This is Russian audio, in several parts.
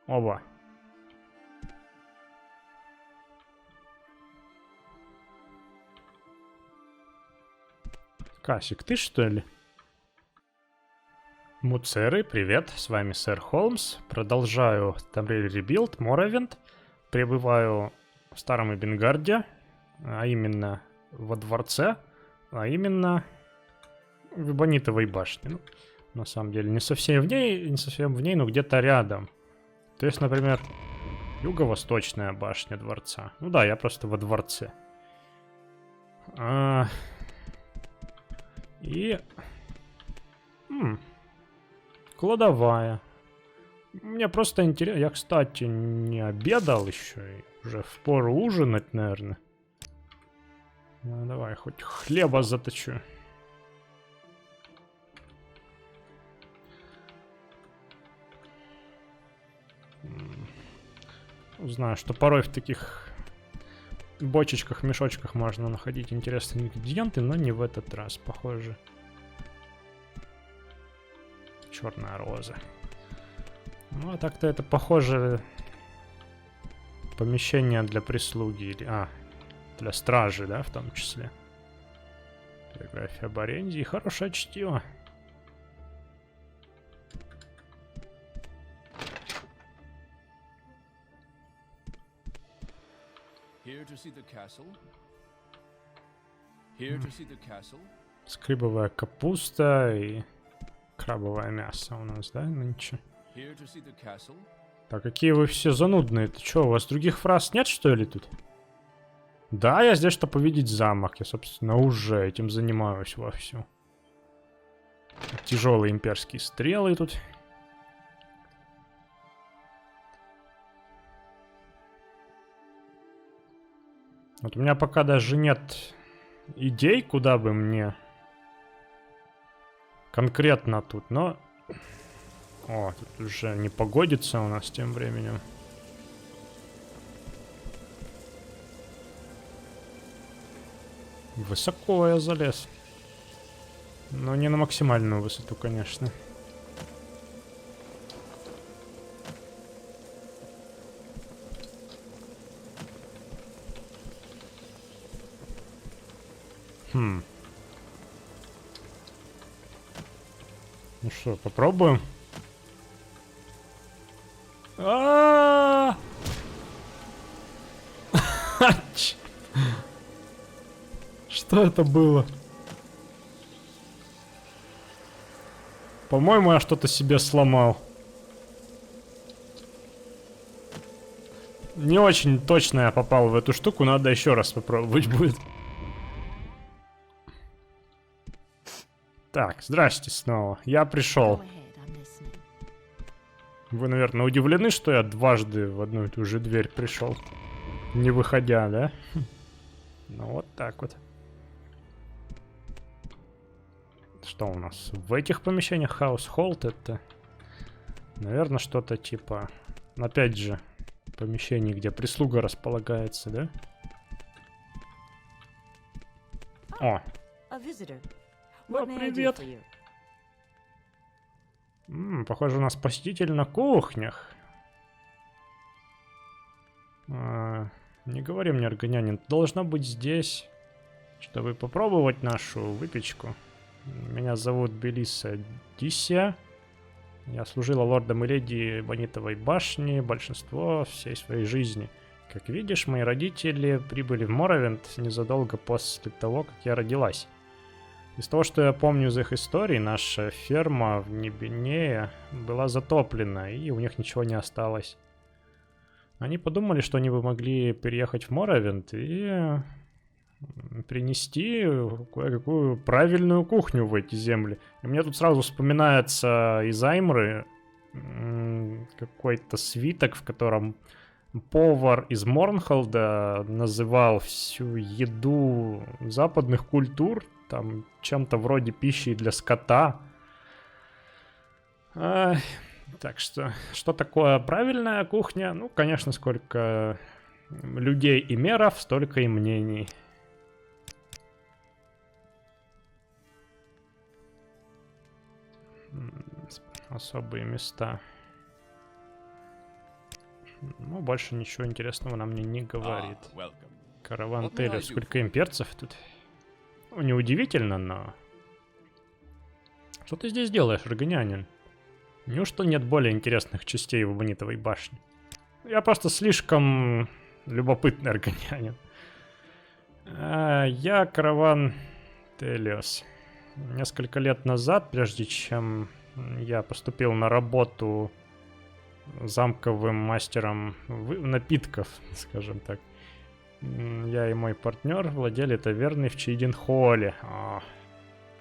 Оба. Касик, ты что ли? Муцеры, привет, с вами сэр Холмс. Продолжаю Tamriel Rebuild, Morrowind. Прибываю в Старом Эбенгарде, а именно во дворце, а именно в Эбонитовой башне. Ну, на самом деле, не совсем в ней, но где-то рядом. То есть, например, юго-восточная башня дворца. Ну да, я просто во дворце. И... Кладовая. Мне просто интересно. Я, кстати, не обедал еще. И уже впору ужинать, наверное. Ну, давай, хоть хлеба заточу. Знаю, что порой в таких бочечках, мешочках можно находить интересные ингредиенты, но не в этот раз, похоже. Черная роза. Ну, а так-то это похоже помещение для прислуги или... для стражи, да, в том числе. Биография об аренде и хорошее чтиво. Скрибовая капуста и крабовое мясо у нас, да, нынче? Так, какие вы все занудные. Ты чё, у вас других фраз нет, что ли, тут? Да, я здесь, чтобы увидеть замок. Я, собственно, уже этим занимаюсь вовсю. Тяжелые имперские стрелы тут. Вот у меня пока даже нет идей, куда бы мне конкретно тут, но... О, тут уже не погодится у нас тем временем. Высоко я залез. Но не на максимальную высоту, конечно. Ну что, попробуем? Что это было? По-моему, я что-то себе сломал. Не очень точно я попал в эту штуку, надо еще раз попробовать будет. Так, здрасте снова. Я пришел. Вы, наверное, удивлены, что я дважды в одну и ту же дверь пришел, не выходя, да? Ну вот так вот. Что у нас в этих помещениях? Household это, наверное, что-то типа, опять же, помещений, где прислуга располагается, да? О! Ну, привет! Похоже, у нас посетитель на кухнях. Не говори мне, аргонянин, ты должна быть здесь, чтобы попробовать нашу выпечку. Меня зовут Белиса Дисия. Я служила лордом и леди Эбонитовой башни большинство всей своей жизни. Как видишь, мои родители прибыли в Morrowind незадолго после того, как я родилась. Из того, что я помню из их истории, наша ферма в Небенее была затоплена, и у них ничего не осталось. Они подумали, что они бы могли переехать в Morrowind и принести кое-какую правильную кухню в эти земли. И мне тут сразу вспоминается из Аймры какой-то свиток, в котором повар из Морнхолда называл всю еду западных культур там чем-то вроде пищи для скота. Так что такое правильная кухня? Ну, конечно, сколько людей и меров, столько и мнений. Особые места. Ну, больше ничего интересного нам не говорит. welcome. Караван Вот меня Телев. и Сколько имперцев тут. Ну, неудивительно, но... Что ты здесь делаешь, Рогонянин? Неужто нет более интересных частей в Эбонитовой башне? Я просто слишком любопытный Рогонянин. Я караван Телиос. Несколько лет назад, прежде чем я поступил на работу замковым мастером напитков, скажем так, я и мой партнер владели таверной в Чейденхолле.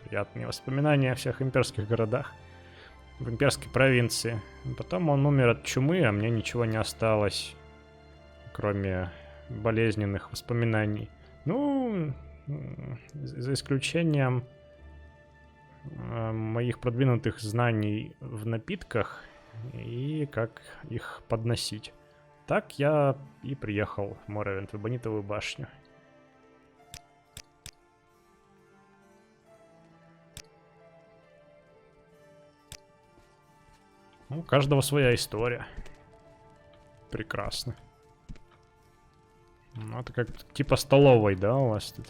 Приятные воспоминания о всех имперских городах в имперской провинции. Потом он умер от чумы, а мне ничего не осталось, кроме болезненных воспоминаний. Ну, за исключением моих продвинутых знаний в напитках и как их подносить. Так я и приехал в Моровинд, в Эбонитовую башню. Ну, у каждого своя история. Прекрасно. Ну, это как типа столовой, да, у вас тут?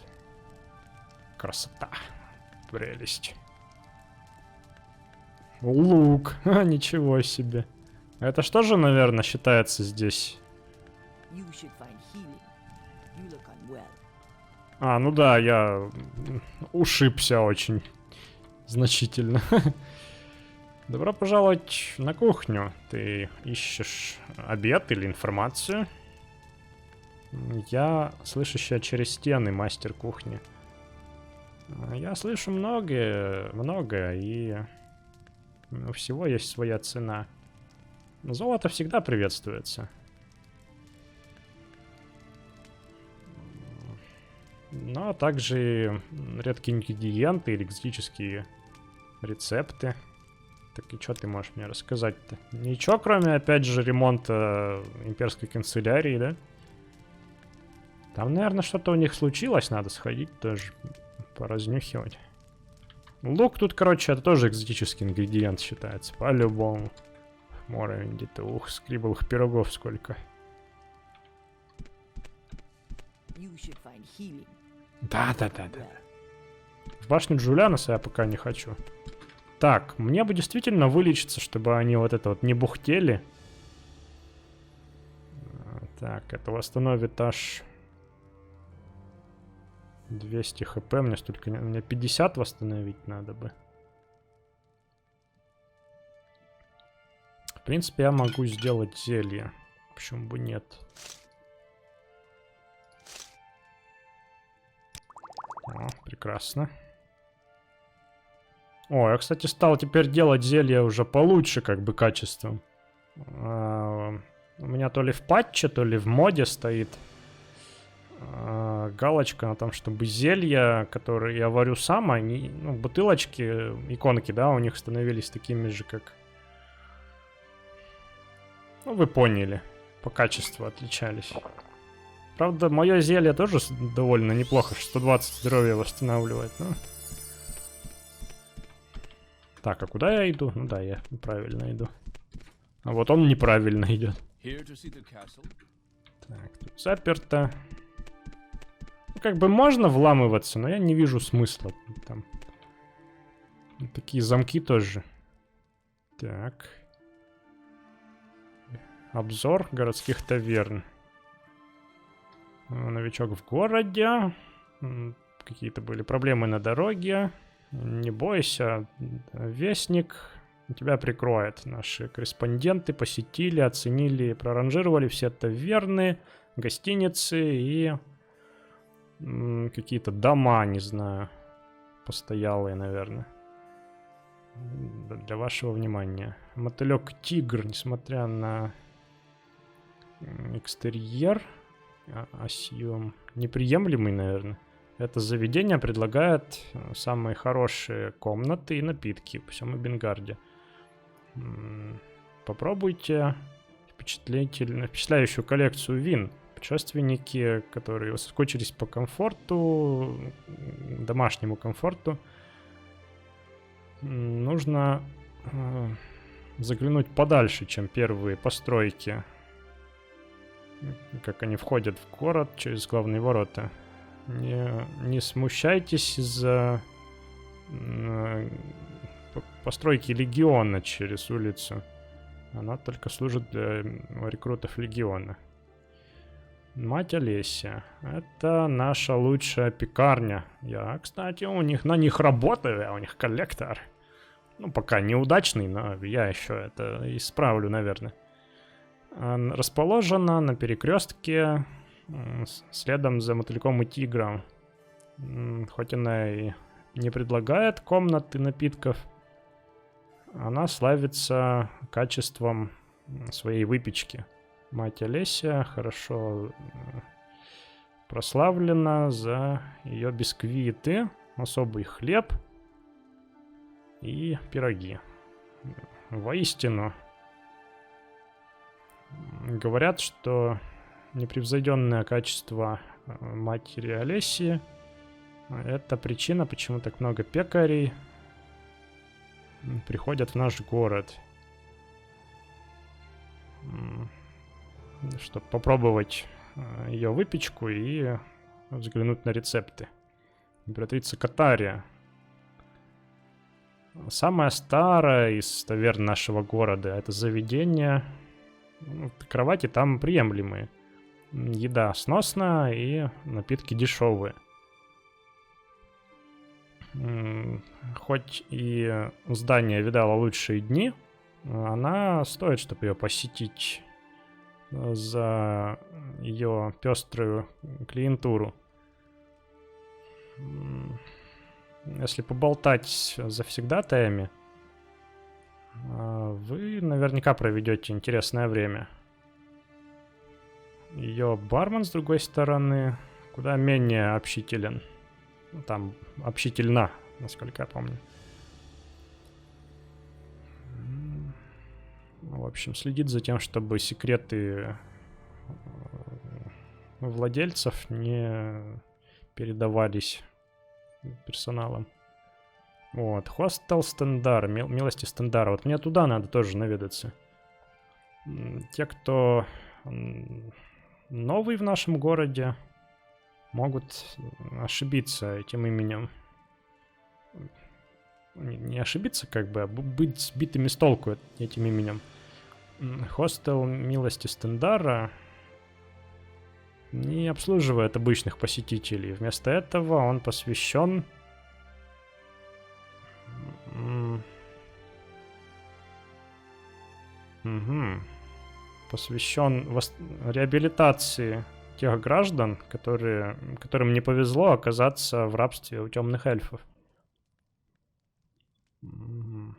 Красота. Прелесть. Лук. Ничего себе. Это что же, наверное, считается здесь? Ну да, я ушибся очень значительно. Добро пожаловать на кухню. Ты ищешь обед или информацию? Я слышащая через стены мастер кухни. Я слышу многое, и у всего есть своя цена. Золото всегда приветствуется. Но также редкие ингредиенты или экзотические рецепты. Так и что ты можешь мне рассказать-то? Ничего, кроме, опять же, ремонта имперской канцелярии, да? Там, наверное, что-то у них случилось, надо сходить тоже поразнюхивать. Лук тут, короче, это тоже экзотический ингредиент считается, по-любому. В Моровинде-то, ух, скрибовых пирогов сколько. Да. В башню Джулиануса я пока не хочу. Так, мне бы действительно вылечиться, чтобы они вот это вот не бухтели. Так, это восстановит аж 200 хп. Мне 50 восстановить надо бы. В принципе, я могу сделать зелье. Почему бы нет? Прекрасно. Я, кстати, стал теперь делать зелье уже получше, как бы, качеством. У меня то ли в патче, то ли в моде стоит галочка на том, чтобы зелья, которые я варю сам, они, бутылочки, иконки, да, у них становились такими же, как... вы поняли, по качеству отличались. Правда, мое зелье тоже довольно неплохо, 120 здоровья восстанавливает, но... Так, а куда я иду? Ну да, я правильно иду. А вот он неправильно идет. Так, тут заперто. Как бы можно вламываться, но я не вижу смысла. Там такие замки тоже. Так. Обзор городских таверн. Новичок в городе. Какие-то были проблемы на дороге. Не бойся, вестник тебя прикроет. Наши корреспонденты посетили, оценили, проранжировали все таверны, гостиницы и какие-то дома, не знаю, постоялые, наверное. Для вашего внимания. Мотылек Тигр, несмотря на экстерьер, съем неприемлемый, наверное. Это заведение предлагает самые хорошие комнаты и напитки по всему Бенгарде. Попробуйте впечатляющую коллекцию вин. Путешественники, которые соскучились по комфорту, домашнему комфорту, нужно заглянуть подальше, чем первые постройки как они входят в город через главные ворота. Не смущайтесь из-за постройки легиона через улицу. Она только служит для рекрутов легиона. Мать Олеся. Это наша лучшая пекарня. Я, кстати, на них работаю, я у них коллектор. Ну, пока неудачный, но я еще это исправлю, наверное. Расположена на перекрестке следом за мотыльком и тигром. Хоть она и не предлагает комнат и напитков, она славится качеством своей выпечки. Мать Олеся хорошо прославлена за ее бисквиты, особый хлеб и пироги. Воистину, говорят, что непревзойденное качество матери Олеси — это причина, почему так много пекарей приходят в наш город, чтобы попробовать ее выпечку и взглянуть на рецепты. Императрица Катария. Самая старая из таверн нашего города. Это заведение. Кровати там приемлемые. Еда сносная и напитки дешевые. Хоть и здание видало лучшие дни, она стоит, чтобы ее посетить за ее пеструю клиентуру. Если поболтать с завсегдатаями, вы наверняка проведете интересное время. Ее бармен, с другой стороны, куда менее общителен. Там общительна, насколько я помню. В общем, следит за тем, чтобы секреты владельцев не передавались персоналом. Вот, хостел Стендар, милости Стендара. Вот мне туда надо тоже наведаться. Те, кто новый в нашем городе, могут ошибиться этим именем. Не ошибиться, как бы, а быть сбитыми с толку этим именем. Хостел милости Стендара не обслуживает обычных посетителей. Вместо этого он посвящен посвящен реабилитации тех граждан, которым не повезло оказаться в рабстве у темных эльфов. Ну,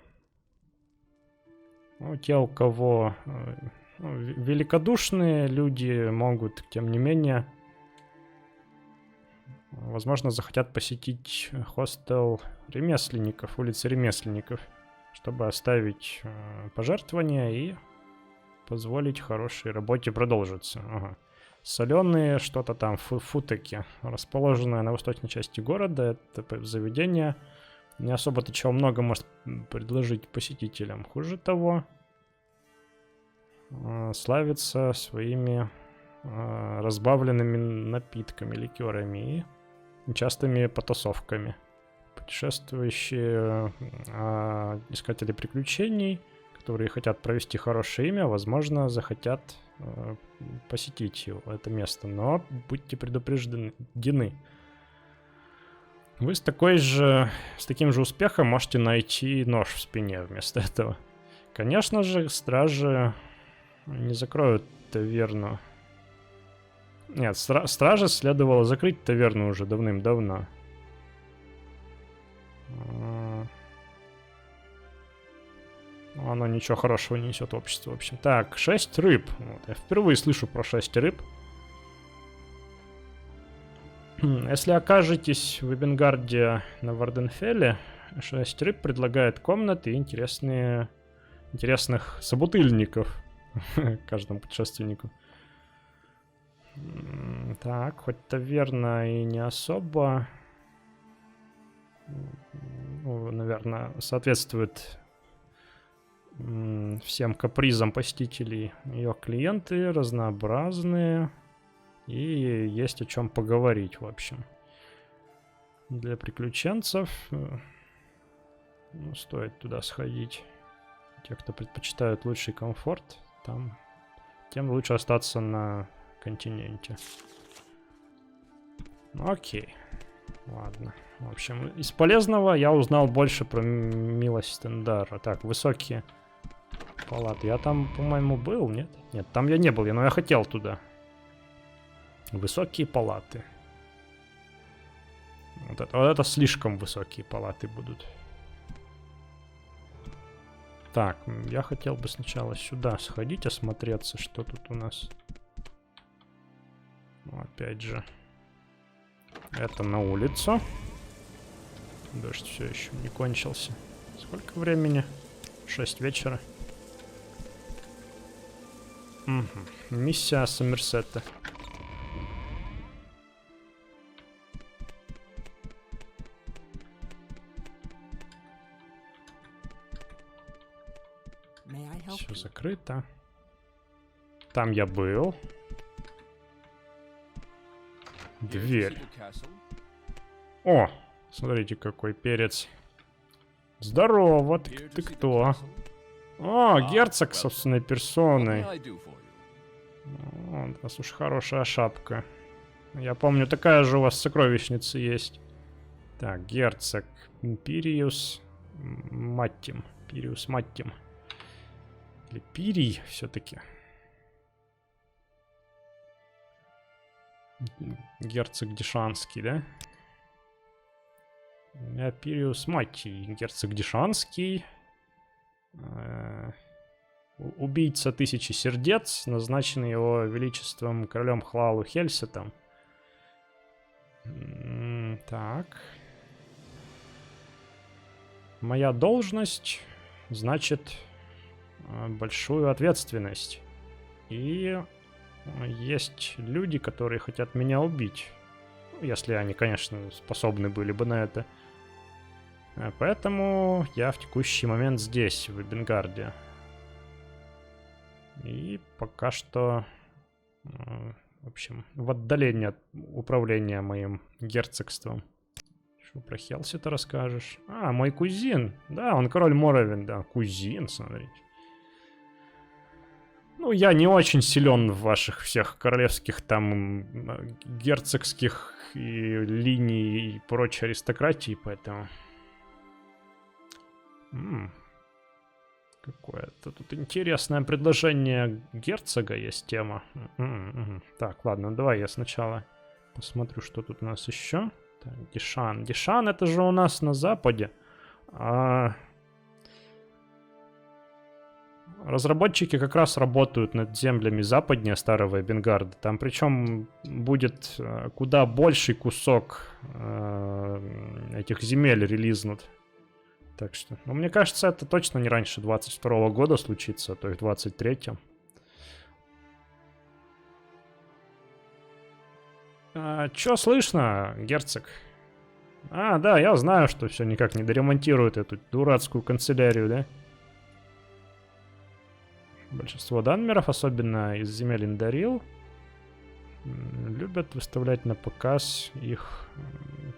те, у кого великодушные люди, могут, тем не менее, возможно, захотят посетить хостел ремесленников, улицы ремесленников, чтобы оставить пожертвования и позволить хорошей работе продолжиться. Ага. Соленые что-то там, футаки, расположенное на восточной части города. Это заведение не особо-то чего много может предложить посетителям. Хуже того, славится своими разбавленными напитками, ликерами и частыми потасовками. Путешествующие искатели приключений, которые хотят провести хорошее имя, возможно, захотят посетить это место, но будьте предупреждены. Вы с таким же успехом можете найти нож в спине вместо этого. Конечно же, стражи не закроют таверну. Нет, стражи следовало закрыть таверну уже давным-давно. Оно ничего хорошего не несет обществу, в общем. Так, 6 рыб. Вот, я впервые слышу про 6 рыб. Если окажетесь в Эбенгарде на Варденфелле, 6 рыб предлагает комнаты и интересных собутыльников каждому путешественнику. Так, хоть таверна и не особо, наверное, соответствует всем капризам посетителей. Ее клиенты разнообразные. И есть о чем поговорить, в общем. Для приключенцев стоит туда сходить. Те, кто предпочитают лучший комфорт, тем лучше остаться на континенте. Окей. Ладно. В общем, из полезного я узнал больше про милость Тендара. Так, высокие палаты. Я там, по-моему, был, нет? Нет, там я не был, но я хотел туда. Высокие палаты. Вот это слишком высокие палаты будут. Так, я хотел бы сначала сюда сходить, осмотреться, что тут у нас. Опять же. Это на улицу. Дождь все еще не кончился. Сколько времени? 6 вечера. Угу. Миссия Сомерсета. Все закрыто. Там я был. Дверь. О, смотрите, какой перец. Здорово, ты кто? О, герцог собственной персоной. О, да, слушай, хорошая шапка. Я помню, такая же у вас сокровищница есть. Так, герцог Пириус Маттим. Пириус Маттим. Или Пирий все-таки. Герцог Дишанский, да? Пириус Маттий. Герцог Дишанский. Убийца тысячи сердец, назначенный его величеством королем Хлалу Хельсетом. Так. Моя должность значит большую ответственность. И есть люди, которые хотят меня убить. Если они, конечно, способны были бы на это. Поэтому я в текущий момент здесь, в Эбенгарде. И пока что, в общем, в отдалении от управления моим герцогством. Что про Хелси-то расскажешь? А, мой кузин. Да, он король Моровин, да. Кузин, смотрите. Ну, я не очень силен в ваших всех королевских там герцогских и линий и прочей аристократии, поэтому... Какое-то тут интересное предложение герцога есть тема. Так, ладно, давай я сначала посмотрю, что тут у нас еще. Так, Дишан. Дишан это же у нас на западе. Разработчики как раз работают над землями западнее старого Эбенгарда. Там причем будет куда больший кусок этих земель релизнут. Так что, ну, мне кажется, это точно не раньше 22 года случится, а то и в 23-м. Чё слышно, герцог? Да, я знаю, что все никак не доремонтируют эту дурацкую канцелярию, да? Большинство данмеров, особенно из земель Индарил, любят выставлять на показ их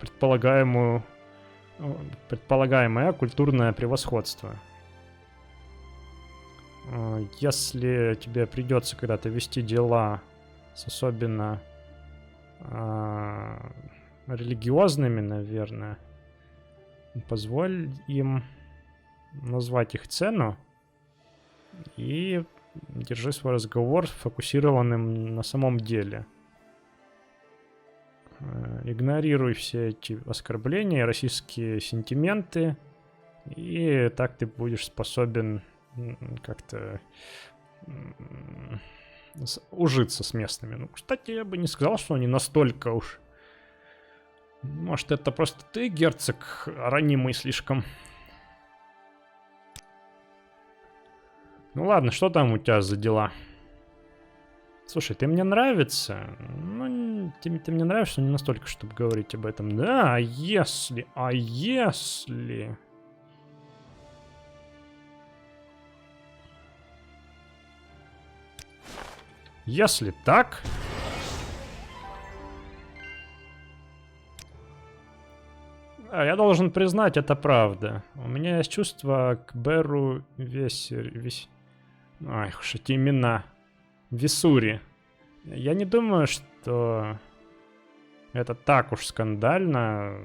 предполагаемое культурное превосходство. Если тебе придется когда-то вести дела с особенно религиозными, наверное, позволь им назвать их цену и держи свой разговор сфокусированным на самом деле. Игнорируй все эти оскорбления, российские сентименты, и так ты будешь способен как-то ужиться с местными. Ну, кстати, я бы не сказал, что они настолько уж... Может, это просто ты, герцог, ранимый слишком. Ну ладно, что там у тебя за дела? Слушай, ты мне нравится. Ну, ты мне нравишься, но не настолько, чтобы говорить об этом. Да, а если... Если так... Я должен признать, это правда. У меня есть чувство к Беру Ай, уж эти имена. Висури. Я не думаю, что это так уж скандально,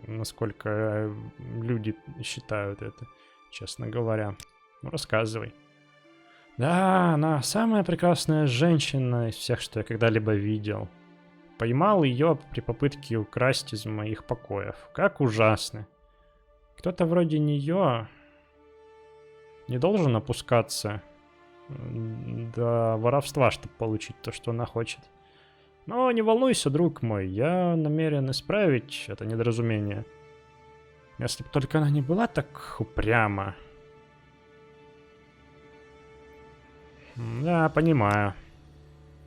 насколько люди считают это, честно говоря. Ну, рассказывай. Да, она самая прекрасная женщина из всех, что я когда-либо видел. Поймал ее при попытке украсть из моих покоев. Как ужасно. Кто-то вроде нее не должен опускаться до воровства, чтобы получить то, что она хочет. Но не волнуйся, друг мой, я намерен исправить это недоразумение. Если бы только она не была так упряма. Да, понимаю.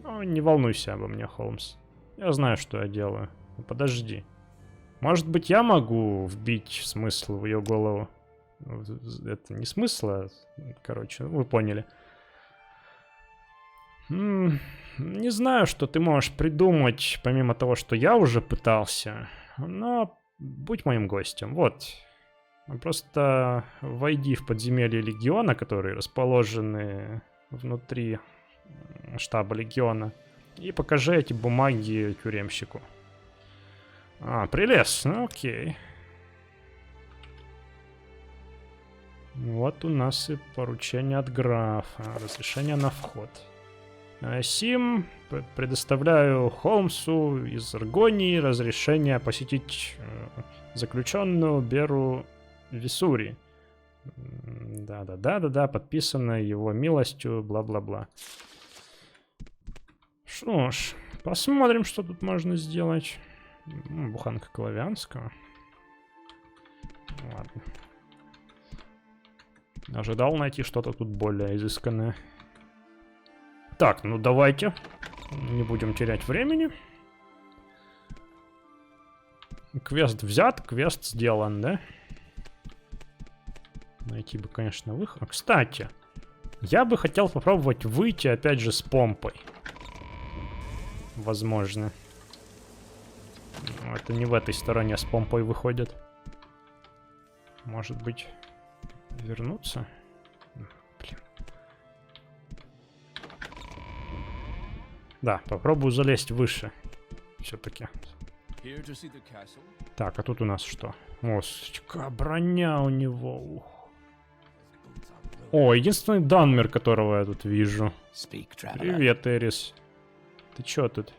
Но не волнуйся обо мне, Холмс. Я знаю, что я делаю. Но подожди. Может быть, я могу вбить смысл в ее голову? Это не смысл, а... Короче, вы поняли. Не знаю, что ты можешь придумать, помимо того, что я уже пытался. Но будь моим гостем. Вот. Просто войди в подземелье Легиона, которые расположены внутри штаба Легиона. И покажи эти бумаги тюремщику. Прелестно, окей. Вот у нас и поручение от графа. Разрешение на вход. Сим, предоставляю Холмсу из Аргонии разрешение посетить заключенную Беру Висури. Да, подписано его милостью, бла-бла-бла. Что ж, посмотрим, что тут можно сделать. Буханка Клавианского. Ладно. Ожидал найти что-то тут более изысканное. Так, ну давайте. Не будем терять времени. Квест взят, квест сделан, да? Найти бы, конечно, выход. Кстати, я бы хотел попробовать выйти опять же с помпой. Возможно. Это не в этой стороне с помпой выходит. Может быть, вернуться? Блин. Да, попробую залезть выше. Все-таки. Так, а тут у нас что? О, какая броня у него. Ух. О, единственный Данмер, которого я тут вижу. Привет, Эрис. Ты чё тут?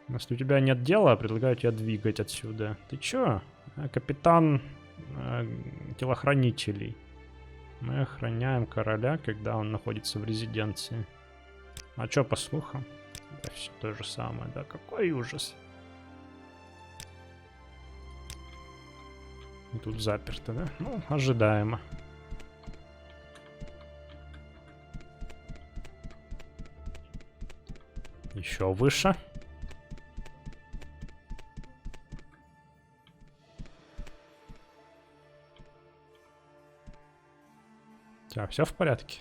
Если у тебя нет дела, предлагаю тебе двигать отсюда. Ты чё? Капитан телохранителей. Мы охраняем короля, когда он находится в резиденции. А чё по слухам? Да все то же самое, да. Какой ужас. И тут заперто, да? Ну, ожидаемо. Еще выше. Так, все в порядке.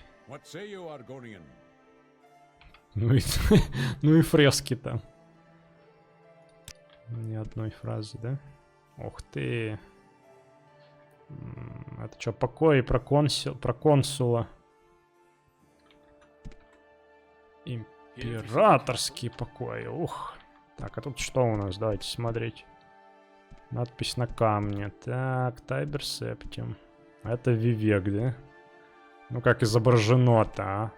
Ну и фрески там. Ни одной фразы, да? Ух ты. Это что, покои про консула? Императорские покои. Ух. Так, а тут что у нас? Давайте смотреть. Надпись на камне. Так, Тайбер Септим. Это Вивек, да? Ну как изображено-то, а?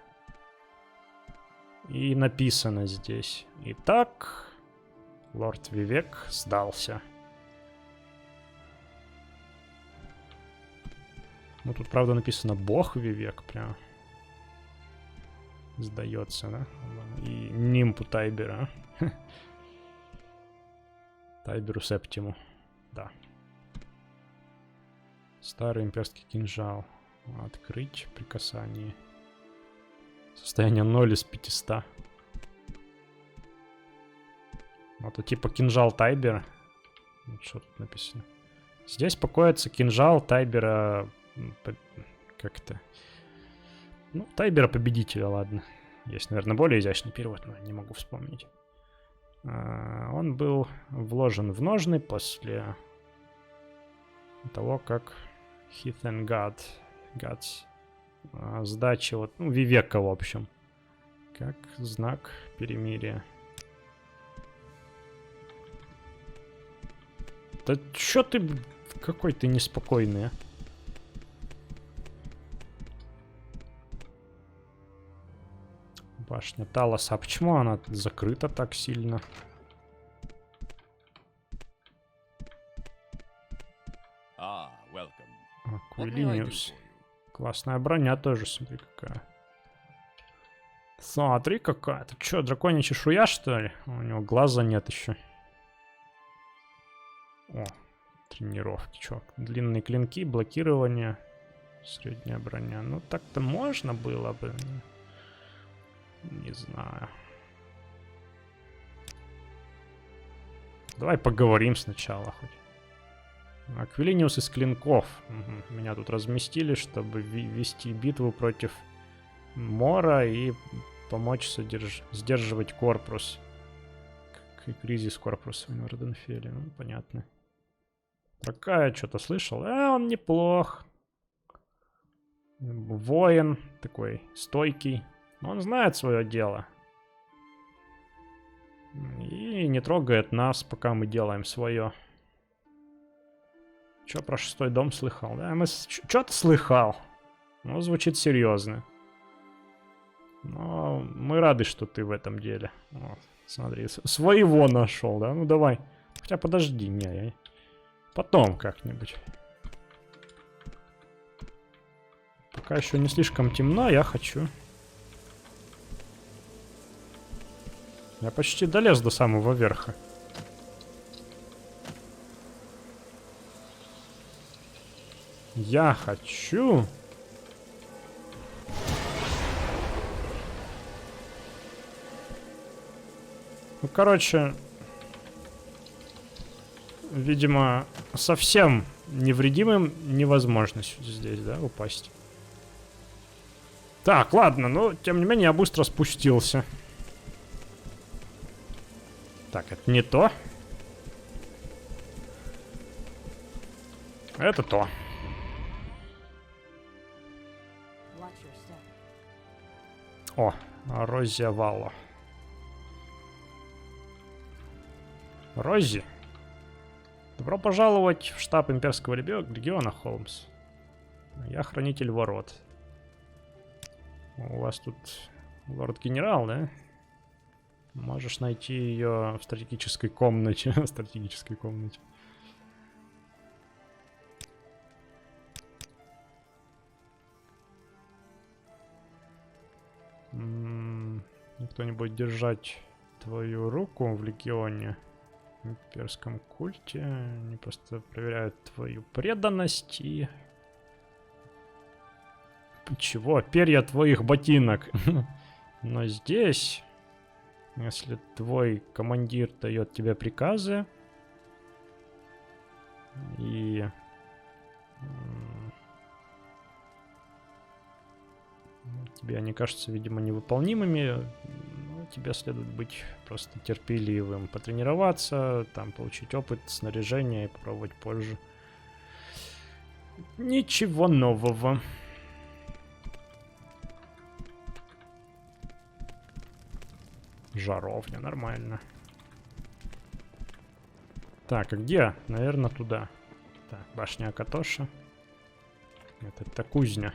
И написано здесь. Итак, лорд Вивек сдался. Ну тут, правда, написано бог Вивек прям. Сдается, да? И нимпу Тайбера. Тайберу Септиму. Да. Старый имперский кинжал. Открыть при касании. Состояние 0 из 500. Это типа кинжал Тайбера. Что тут написано? Здесь покоится кинжал Тайбера... Как-то... Ну, Тайбера победителя, ладно. Есть, наверное, более изящный перевод, но не могу вспомнить. Он был вложен в ножны после того, как Heath and Gods сдачи, вот, ну, Вивека, в общем, как знак перемирия. Да чё ты, какой ты неспокойный, а? Башня Талоса. А почему она закрыта так сильно? Аквилиниус. Классная броня тоже, смотри какая. Смотри какая. Это что, драконья чешуя, что ли? У него глаза нет еще. О, тренировки. Чё, длинные клинки, блокирование, средняя броня. Ну так-то можно было бы. Не знаю. Давай поговорим сначала хоть. Аквилиниус из клинков. Угу. Меня тут разместили, чтобы вести битву против Мора и помочь сдерживать корпус. Кризис корпуса в Норденфелле. Ну, понятно. Такая, что-то слышал. Он неплох. Воин такой стойкий. Он знает свое дело. И не трогает нас, пока мы делаем свое. Че про 6-й дом слыхал? Да, мы что-то слыхал. Ну, звучит серьезно. Но мы рады, что ты в этом деле. Вот, смотри, своего нашел, да? Ну давай. Хотя подожди, не. Потом как-нибудь. Пока еще не слишком темно, я хочу. Я почти долез до самого верха. Я хочу... Ну, короче... Видимо, совсем невредимым невозможно здесь, да, упасть. Так, ладно, но тем не менее я быстро спустился. Так, это не то. Это то. О, Розия Валло. Рози. Добро пожаловать в штаб имперского легиона, Холмс. Я хранитель ворот. У вас тут лорд-генерал, да? Можешь найти ее в стратегической комнате. В стратегической комнате. Никто не будет держать твою руку в легионе. В имперском культе. Они просто проверяют твою преданность и... Чего? Перья твоих ботинок. Но здесь... Если твой командир дает тебе приказы и тебе они кажутся, видимо, невыполнимыми, ну, тебе следует быть просто терпеливым, потренироваться, там получить опыт, снаряжение и попробовать позже. Ничего нового. Жаровня, нормально. Так, а где? Наверное, туда. Так, башня Акатоша. Это кузня.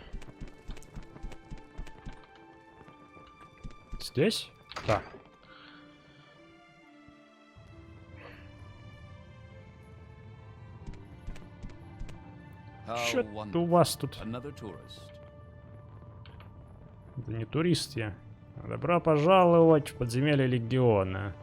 Здесь? Да. Что-то у вас тут... Это не турист я. Добро пожаловать в подземелье легиона.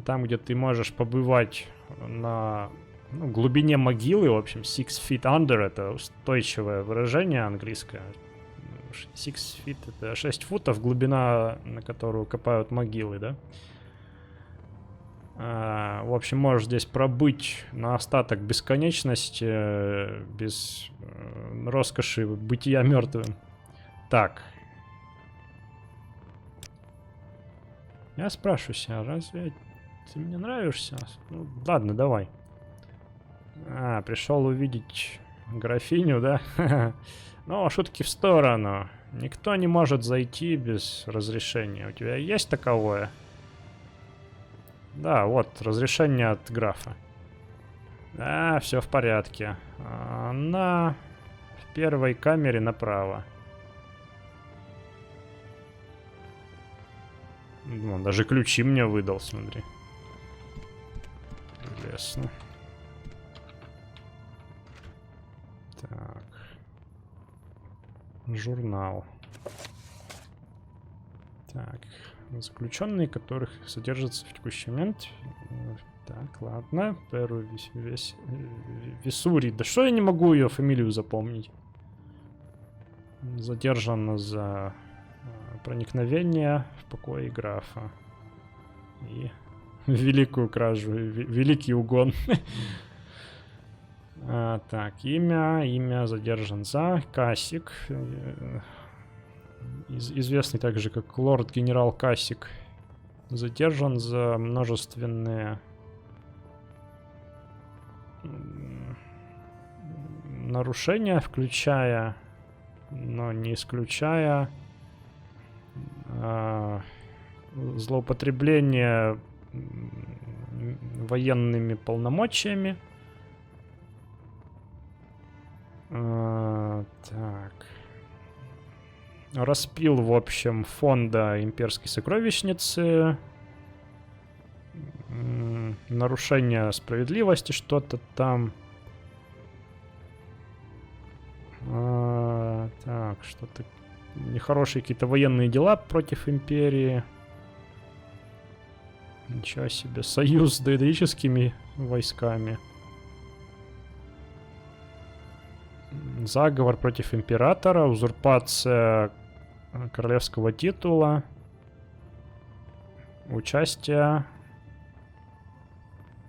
Там, где ты можешь побывать на глубине могилы, в общем, 6 feet under, это устойчивое выражение английское. 6 feet это 6 футов, глубина, на которую копают могилы, да? В общем, можешь здесь пробыть на остаток бесконечности без роскоши бытия мертвым. Так. Я спрашиваю себя, разве ты мне нравишься? Ну, ладно, давай. Пришел увидеть графиню, да? Ну, шутки в сторону. Никто не может зайти без разрешения. У тебя есть таковое? Да, вот, разрешение от графа. Да, все в порядке. Она в первой камере направо. Он даже ключи мне выдал, смотри. Интересно. Так. Журнал. Так. Заключенные, которых содержатся в текущий момент. Так, ладно. Перу Висури. Да что я не могу ее фамилию запомнить? Задержан за проникновение в покои графа. И великую кражу. Великий угон. Так, имя задержан за Кассик. Известный также как лорд-генерал Кассик. Задержан за множественные нарушения, включая, но не исключая злоупотребление военными полномочиями. Так. Распил, в общем, фонда имперской сокровищницы. Нарушение справедливости, что-то там. Так, что-то... Нехорошие какие-то военные дела против империи. Ничего себе. Союз с доэдрическими войсками. Заговор против императора. Узурпация королевского титула. Участие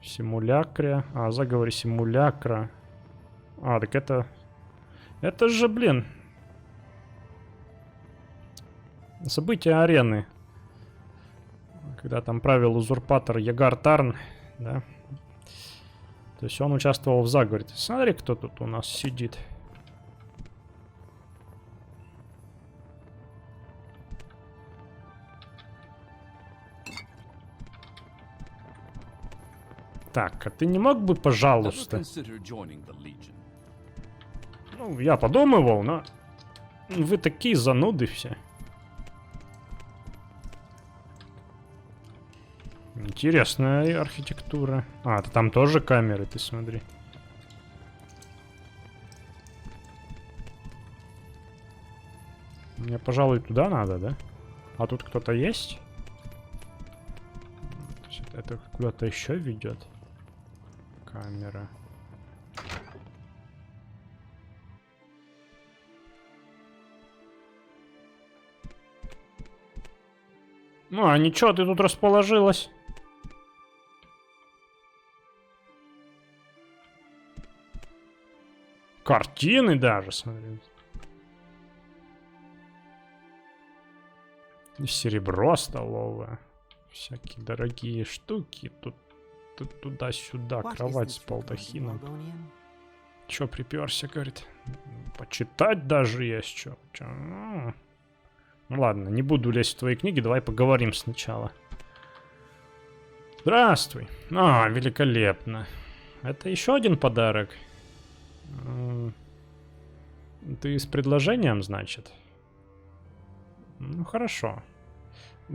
в симулякре. Заговоре симулякра. Так это... Это же, блин... События арены. Когда там правил узурпатор Ягар Тарн, да? То есть он участвовал в заговоре. Смотри, кто тут у нас сидит. Так, а ты не мог бы, пожалуйста? Ну, я подумывал, но... Вы такие зануды все. Интересная архитектура. Там тоже камеры, ты смотри. Мне, пожалуй, туда надо, да? А тут кто-то есть? Это куда-то еще ведет. Камера. Ничего, ты тут расположилась. Картины даже, смотри. Серебро столовое. Всякие дорогие штуки. Тут туда-сюда. Кровать с балдахином. Чё приперся, говорит? Почитать даже есть чё. Ну ладно, не буду лезть в твои книги. Давай поговорим сначала. Здравствуй. Великолепно. Это еще один подарок. Ты с предложением, значит? Ну, хорошо.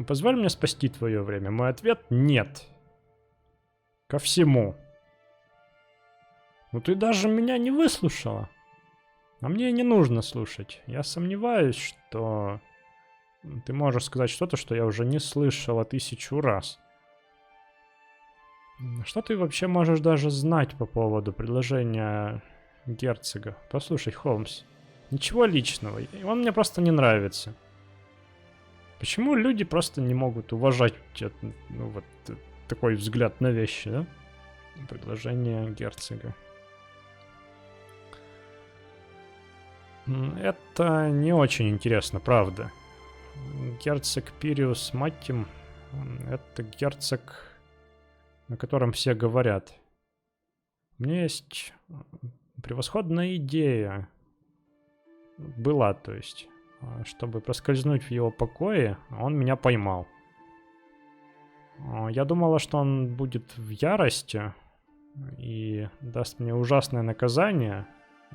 Позволь мне спасти твое время. Мой ответ — нет. Ко всему. Ну ты даже меня не выслушала. А мне не нужно слушать. Я сомневаюсь, что ты можешь сказать что-то, что я уже не слышала 1000 раз. Что ты вообще можешь даже знать по поводу предложения герцога? Послушай, Холмс, ничего личного. Он мне просто не нравится. Почему люди просто не могут уважать такой взгляд на вещи, да? Предложение герцога. Это не очень интересно, правда. Герцог Пириус Маттим — это герцог, о котором все говорят. У меня есть превосходная идея. Была, то есть, чтобы проскользнуть в его покое, он меня поймал. Я думала, что он будет в ярости и даст мне ужасное наказание.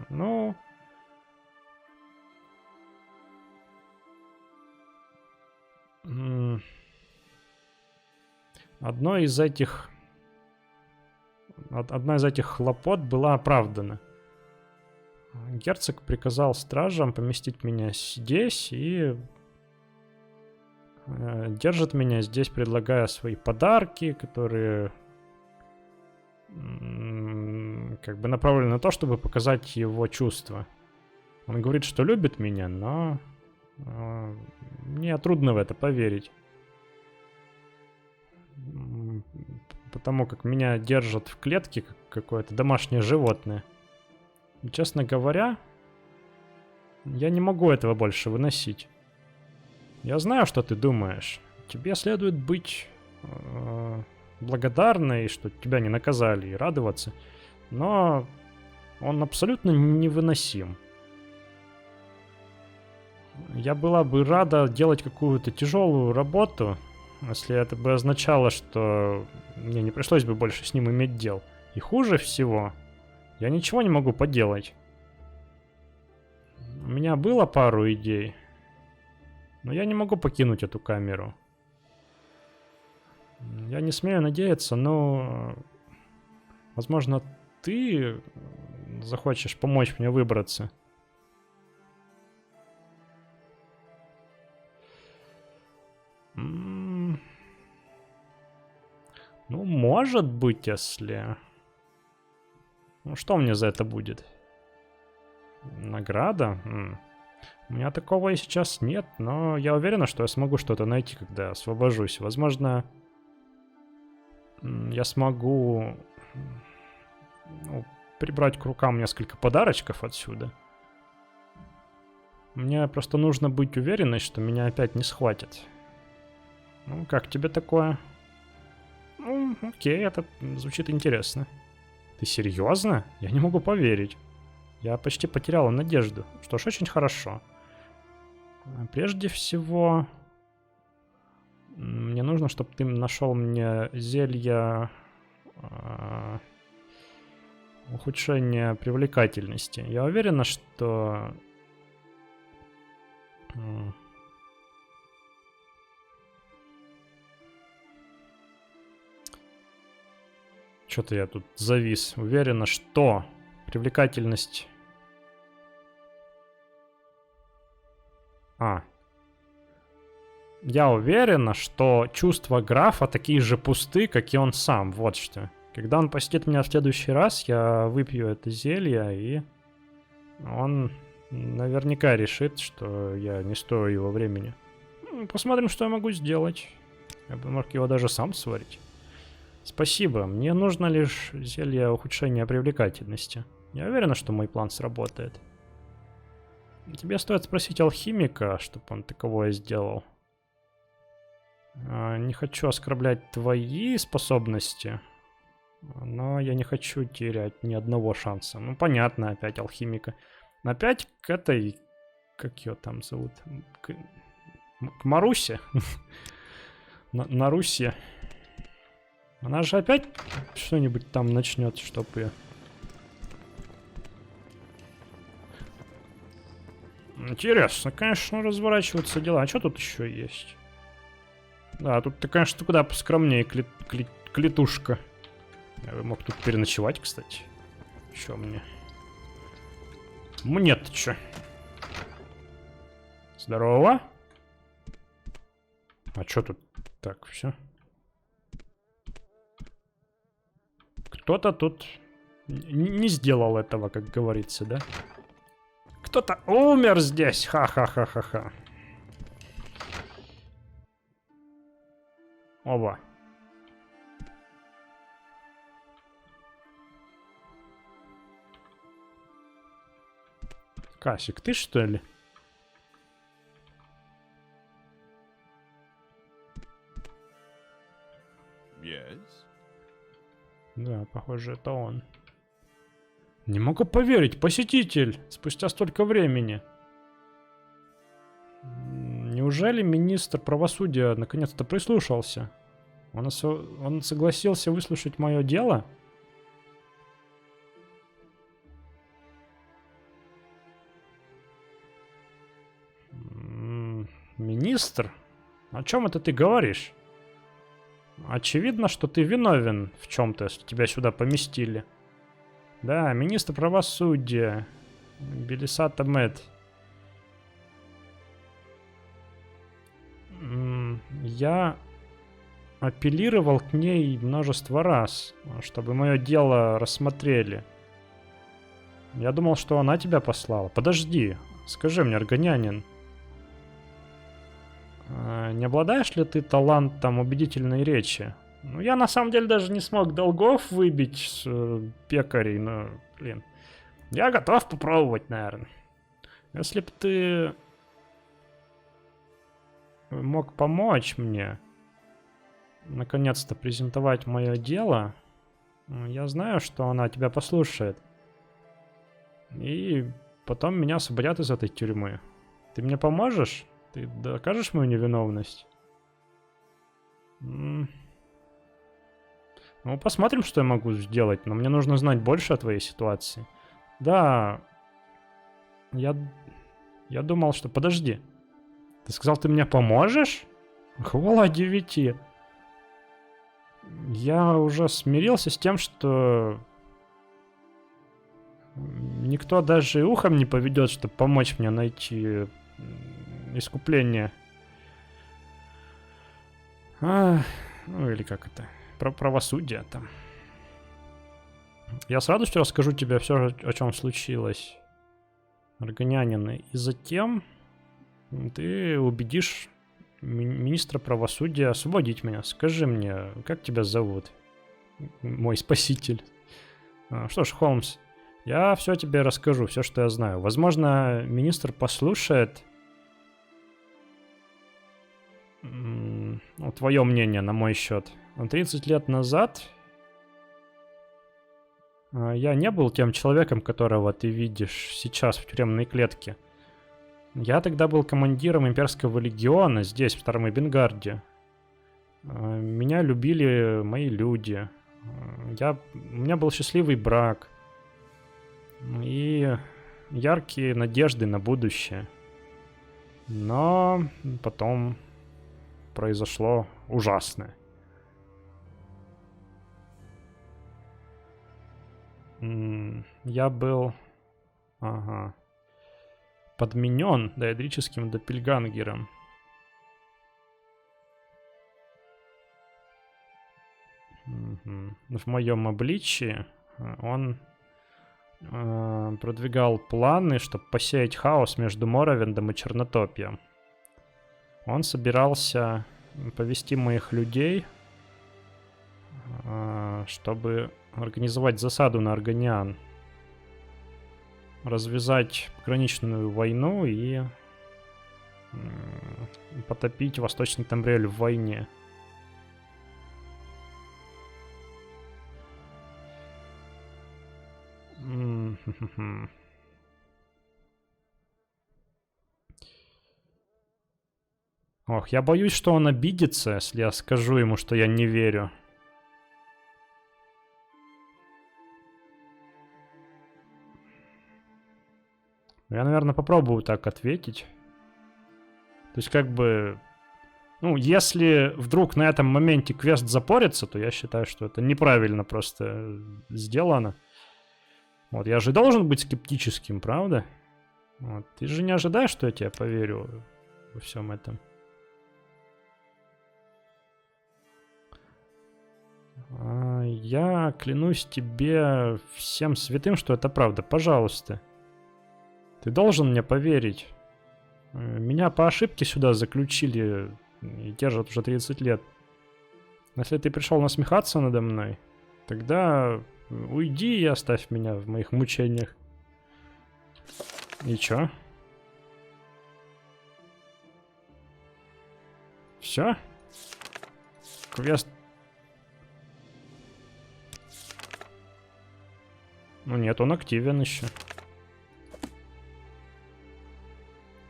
Ну... Одна из этих хлопот была оправдана. Герцог приказал стражам поместить меня здесь и держит меня здесь, предлагая свои подарки, которые как бы направлены на то, чтобы показать его чувства. Он говорит, что любит меня, но мне трудно в это поверить. Потому как меня держат в клетке, как какое-то домашнее животное. И, честно говоря, я не могу этого больше выносить. Я знаю, что ты думаешь. Тебе следует быть благодарной, что тебя не наказали, и радоваться. Но он абсолютно невыносим. Я была бы рада делать какую-то тяжелую работу, если это бы означало, что мне не пришлось бы больше с ним иметь дел. И хуже всего, я ничего не могу поделать. У меня было пару идей, но я не могу покинуть эту камеру. Я не смею надеяться, но... Возможно, ты захочешь помочь мне выбраться. Ну, может быть, если... Ну, что мне за это будет? Награда? У меня такого и сейчас нет, но я уверена, что я смогу что-то найти, когда освобожусь. Возможно, я смогу прибрать к рукам несколько подарочков отсюда. Мне просто нужно быть уверенной, что меня опять не схватят. Ну, как тебе такое? Ну, окей, это звучит интересно. Ты серьезно? Я не могу поверить. Я почти потеряла надежду. Что ж, очень хорошо. Прежде всего, мне нужно, чтобы ты нашел мне зелье ухудшения привлекательности. Я уверена, что... Что-то я тут завис. Уверена, что привлекательность... Я уверена, что чувства графа такие же пусты, как и он сам. Вот что. Когда он посетит меня в следующий раз, я выпью это зелье, и он наверняка решит, что я не стою его времени. Посмотрим, что я могу сделать. Я бы мог его даже сам сварить. Спасибо, мне нужно лишь зелье ухудшения привлекательности. Я уверена, что мой план сработает. Тебе стоит спросить алхимика, чтобы он таковое сделал. Не хочу оскорблять твои способности, но я не хочу терять ни одного шанса. Ну, понятно, опять алхимика. Опять к этой... Как ее там зовут? К Марусе? На Руси. Она же опять что-нибудь там начнет, чтоб ее... Интересно, конечно, разворачиваются дела. А что тут еще есть? Да, тут ты, конечно, куда поскромнее, клетушка. Я бы мог тут переночевать, кстати. Че мне? Мне-то че? Здорово. А что тут? Так, все. Кто-то тут не сделал этого, как говорится, да? Кто-то умер здесь! Ха-ха-ха-ха-ха. Оба. Касик, ты что ли? Yes. Да, похоже, это он. Не могу поверить, посетитель, спустя столько времени. Неужели министр правосудия наконец-то прислушался? Он согласился выслушать мое дело? Министр? О чем это ты говоришь? Очевидно, что ты виновен в чем-то, если тебя сюда поместили. Да, министр правосудия. Белисата Мэд. Я апеллировал к ней множество раз, чтобы мое дело рассмотрели. Я думал, что она тебя послала. Подожди, скажи мне, Аргонянин, не обладаешь ли ты талантом убедительной речи? Ну, я на самом деле даже не смог долгов выбить с пекарей, но, блин, я готов попробовать, наверное. Если бы ты мог помочь мне наконец-то презентовать мое дело, я знаю, что она тебя послушает. И потом меня освободят из этой тюрьмы. Ты мне поможешь? Ты докажешь мою невиновность? Ну, посмотрим, что я могу сделать, но мне нужно знать больше о твоей ситуации. Да, я думал, что... Подожди. Ты сказал, ты мне поможешь? Хвала 9. Я уже смирился с тем, что... Никто даже ухом не поведет, чтобы помочь мне найти искупление. Ну или как это? Правосудие там. Я с радостью расскажу тебе все, о чем случилось, Аргонянин. И затем ты убедишь министра правосудия освободить меня. Скажи мне, как тебя зовут, мой спаситель? Что ж, Холмс, я все тебе расскажу, все, что я знаю. Возможно, министр послушает твое мнение на мой счет. 30 лет назад я не был тем человеком, которого ты видишь сейчас в тюремной клетке. Я тогда был командиром имперского легиона здесь, в Старом Эбенгарде. Меня любили мои люди. У меня был счастливый брак. И яркие надежды на будущее. Но потом произошло ужасное. Я был... подменен доэдрическим доппельгангером. В моем обличии он продвигал планы, чтобы посеять хаос между Моровиндом и Чернотопьем. Он собирался повести моих людей, чтобы организовать засаду на Аргониан, развязать пограничную войну и потопить Восточный Тамбриэль в войне. Ох, я боюсь, что он обидится, если я скажу ему, что я не верю. Я, наверное, попробую так ответить. То есть, как бы... Ну, если вдруг на этом моменте квест запорится, то я считаю, что это неправильно просто сделано. Вот, я же должен быть скептическим, правда? Вот, ты же не ожидаешь, что я тебе поверю во всем этом? Я клянусь тебе всем святым, что это правда. Пожалуйста. Ты должен мне поверить. Меня по ошибке сюда заключили и держат уже 30 лет. Если ты пришел насмехаться надо мной, тогда уйди и оставь меня в моих мучениях. И чё? Все? Квест... Ну нет, он активен еще.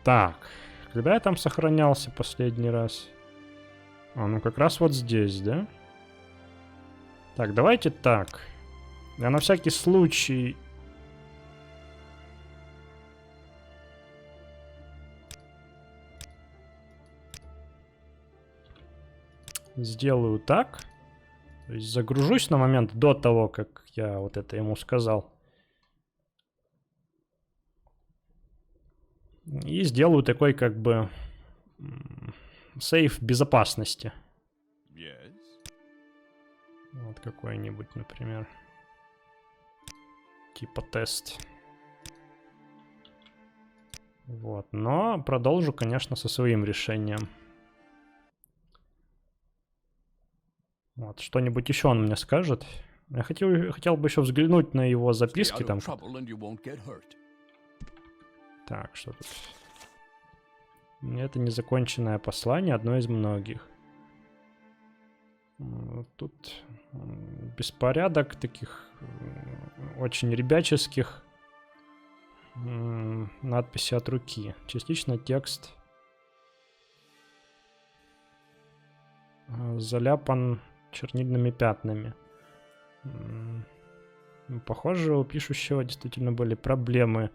Так, когда я там сохранялся последний раз? А, ну как раз вот здесь, да? Так, давайте так. Я на всякий случай... Сделаю так. То есть загружусь на момент до того, как я вот это ему сказал. И сделаю такой как бы сейф безопасности. Вот какой-нибудь, например. Типа тест. Вот. Но продолжу, конечно, со своим решением. Вот. Что-нибудь еще он мне скажет. Я хотел бы еще взглянуть на его записки там. Так, что тут? Это незаконченное послание, одно из многих. Тут беспорядок таких очень ребяческих надписей от руки. Частично текст заляпан чернильными пятнами. Похоже, у пишущего действительно были проблемы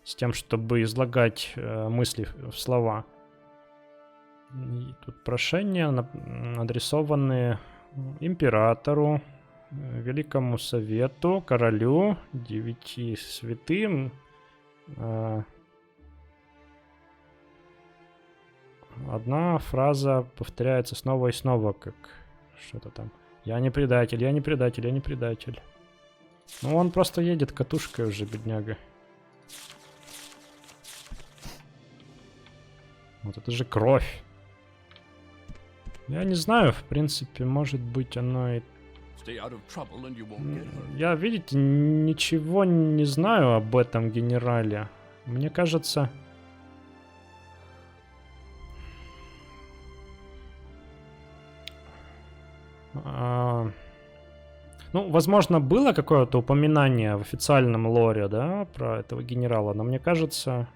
с тем, чтобы излагать мысли в слова. И тут прошения адресованные императору, Великому Совету, королю, 9 святым. Одна фраза повторяется снова и снова, как что-то там. Я не предатель, я не предатель, я не предатель. Ну, он просто едет катушкой уже, бедняга. Вот это же кровь. Я не знаю, в принципе, может быть, оно и... Я, видите, ничего не знаю об этом генерале. Мне кажется... Ну, возможно, было какое-то упоминание в официальном лоре, да, про этого генерала, но мне кажется,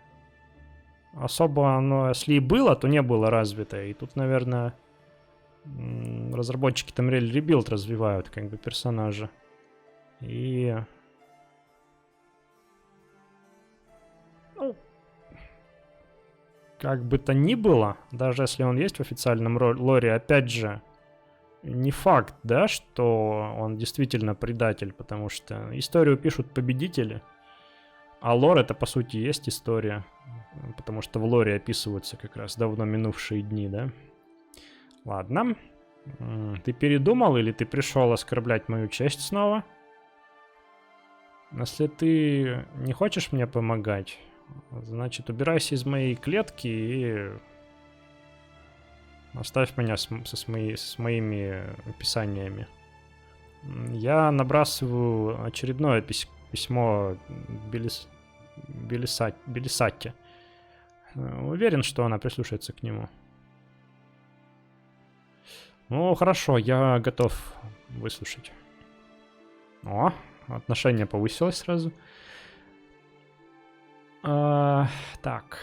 особо оно, если и было, то не было развито. И тут, наверное, разработчики там ребилд развивают, как бы, персонажа. И... Ну, как бы то ни было, даже если он есть в официальном лоре, опять же, не факт, да, что он действительно предатель, потому что историю пишут победители, а лор это, по сути, есть история, потому что в лоре описываются как раз давно минувшие дни, да. Ладно. Ты передумал или ты пришел оскорблять мою честь снова? Если ты не хочешь мне помогать, значит, убирайся из моей клетки и... Оставь меня с моими описаниями. Я набрасываю очередное письмо Белисатте. Уверен, что она прислушается к нему. Ну, хорошо, я готов выслушать. О, отношение повысилось сразу. Так.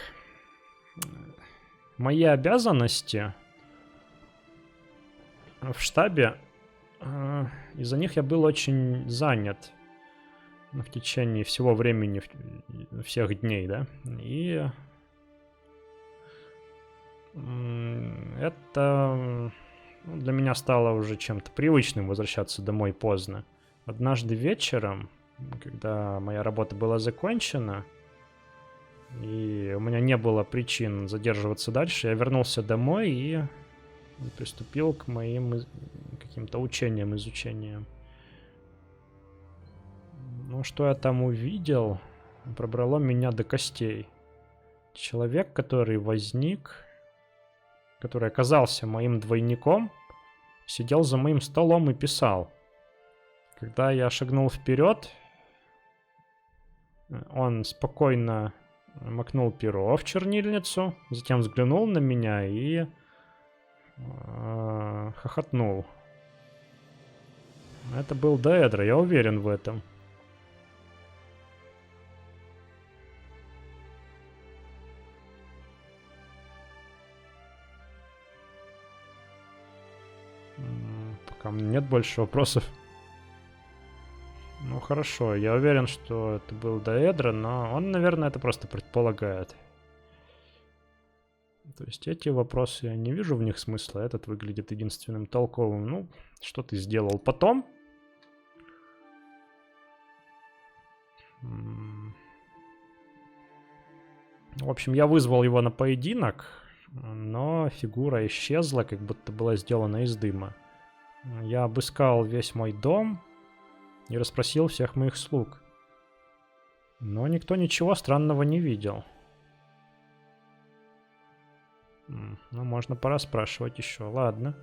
Мои обязанности... в штабе, из-за них я был очень занят в течение всего времени, всех дней, да, и это для меня стало уже чем-то привычным возвращаться домой поздно. Однажды вечером, когда моя работа была закончена, и у меня не было причин задерживаться дальше, я вернулся домой и приступил к моим каким-то учениям, изучениям. Ну, что я там увидел, пробрало меня до костей. Человек, который возник, который оказался моим двойником, сидел за моим столом и писал. Когда я шагнул вперед, он спокойно макнул перо в чернильницу, затем взглянул на меня и хохотнул. Это был Деэдра, я уверен в этом. Пока нет больше вопросов. Ну хорошо, я уверен, что это был Деэдра, но он, наверное, это просто предполагает. То есть эти вопросы, я не вижу в них смысла, этот выглядит единственным толковым. Ну, что ты сделал потом? В общем, я вызвал его на поединок, но фигура исчезла, как будто была сделана из дыма. Я обыскал весь мой дом и расспросил всех моих слуг. Но никто ничего странного не видел. Ну, можно порасспрашивать еще. Ладно.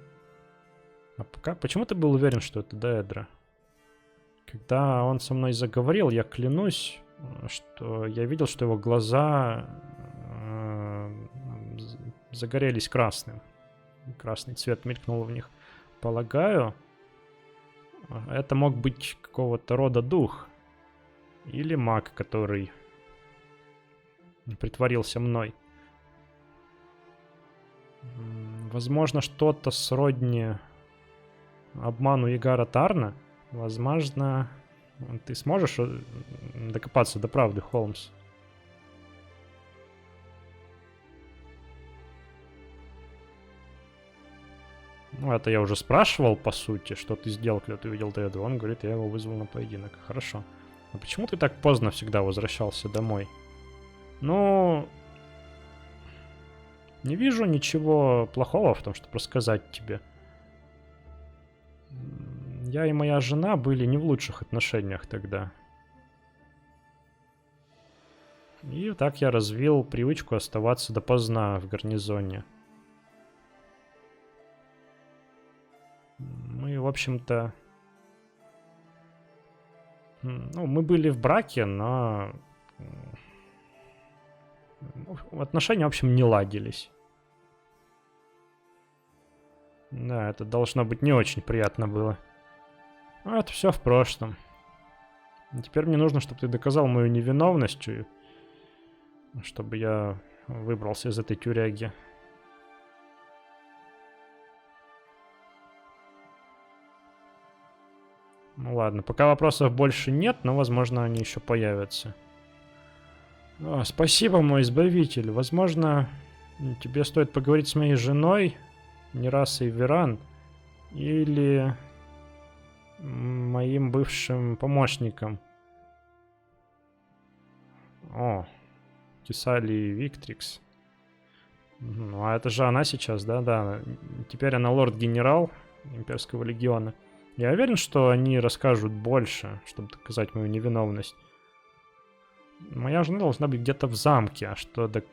А пока... Почему ты был уверен, что это Деэдра? Когда он со мной заговорил, я клянусь, что я видел, что его глаза загорелись красным. Красный цвет мелькнул в них. Полагаю, это мог быть какого-то рода дух. Или маг, который притворился мной. Возможно, что-то сродни обману Игара Тарна. Возможно, ты сможешь докопаться до правды, Холмс. Ну, это я уже спрашивал, по сути, что ты сделал, когда ты увидел Деэдру. Он говорит, я его вызвал на поединок. Хорошо. А почему ты так поздно всегда возвращался домой? Ну... Не вижу ничего плохого в том, чтобы рассказать тебе. Я и моя жена были не в лучших отношениях тогда. И так я развил привычку оставаться допоздна в гарнизоне. Мы, в общем-то... Ну, мы были в браке, но... Отношения, в общем, не ладились. Да, это должно быть не очень приятно было. Но это все в прошлом. И теперь мне нужно, чтобы ты доказал мою невиновность, чтобы я выбрался из этой тюряги. Ну ладно, пока вопросов больше нет, но, возможно, они еще появятся. О, спасибо, мой избавитель. Возможно, тебе стоит поговорить с моей женой, Нерасой Веран, или моим бывшим помощником. О, Кесалий Виктрикс. Ну, а это же она сейчас, да? Теперь она лорд-генерал Имперского легиона. Я уверен, что они расскажут больше, чтобы доказать мою невиновность. Моя жена должна быть где-то в замке, а что до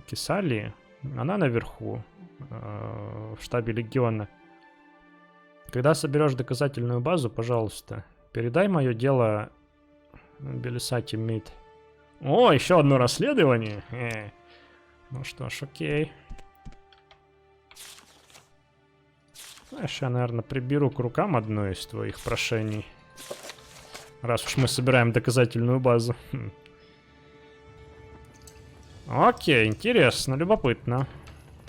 Кесалии, она наверху, в штабе легиона. Когда соберешь доказательную базу, пожалуйста, передай мое дело Белисати Мид. О, еще одно расследование? Ну что ж, окей. Знаешь, я, наверное, приберу к рукам одно из твоих прошений. Раз уж мы собираем доказательную базу. Окей, интересно, любопытно.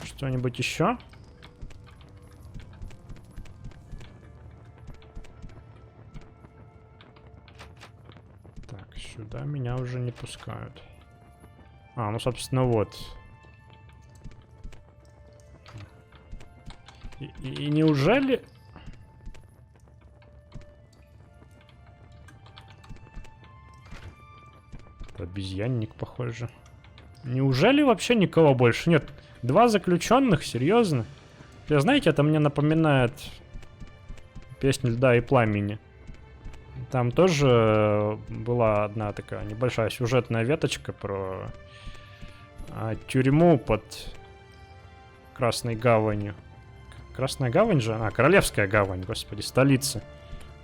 Что-нибудь еще? Так, сюда меня уже не пускают. А, ну, собственно, вот. И неужели... Обезьянник, похоже. Неужели вообще никого больше нет? 2 заключенных? Серьезно? Знаете, это мне напоминает песню «Льда и пламени». Там тоже была одна такая небольшая сюжетная веточка про тюрьму под Красной Гаванью. Красная Гавань же? А, Королевская Гавань, господи, столица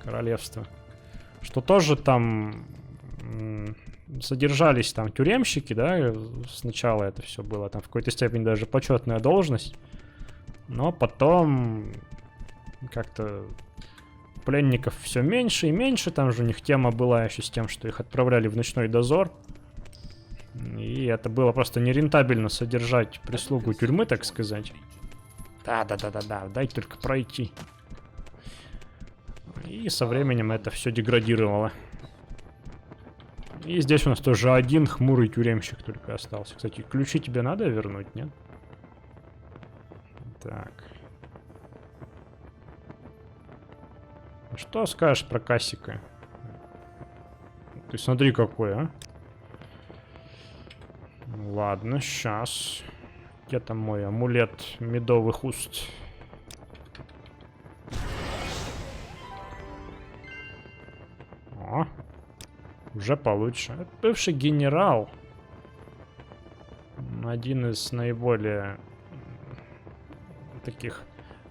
королевства. Что тоже там содержались там тюремщики, да, сначала это все было там в какой-то степени даже почетная должность, но потом как-то пленников все меньше и меньше, там же у них тема была еще с тем, что их отправляли в ночной дозор, и это было просто нерентабельно содержать прислугу тюрьмы, так сказать. Да, дайте только пройти. И со временем это все деградировало. И здесь у нас тоже один хмурый тюремщик только остался. Кстати, ключи тебе надо вернуть, нет? Так. Что скажешь про Кассика? Ты смотри какой, а. Ладно, сейчас. Где там мой амулет медовых уст? О, уже получше. Это бывший генерал. Один из наиболее таких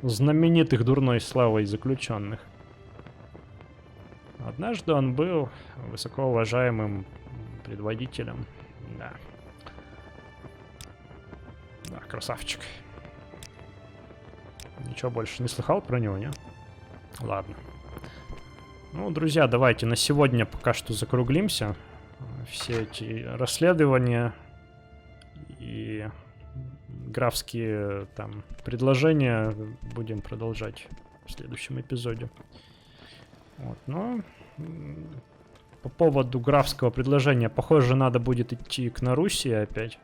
знаменитых дурной славой заключенных. Однажды он был высокоуважаемым предводителем. Да. Да, красавчик. Ничего больше не слыхал про него, не? Ладно. Ну, друзья, давайте на сегодня пока что закруглимся. Все эти расследования и графские там предложения будем продолжать в следующем эпизоде. Вот, но по поводу графского предложения, похоже, надо будет идти к Наруссии опять.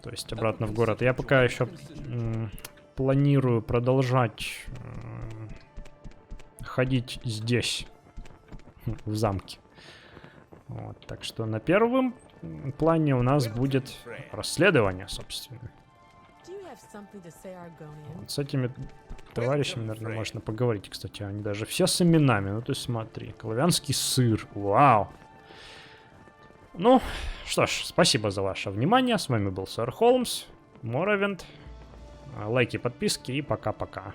То есть обратно в город. Я пока еще планирую продолжать ходить здесь, в замке. Вот, так что на первом плане у нас будет расследование, собственно. Вот с этими товарищами, наверное, можно поговорить. Кстати, они даже все с именами. Ну ты смотри, коловянский сыр. Вау! Ну, что ж, спасибо за ваше внимание. С вами был сэр Холмс, Моровинд. Лайки, подписки и пока-пока.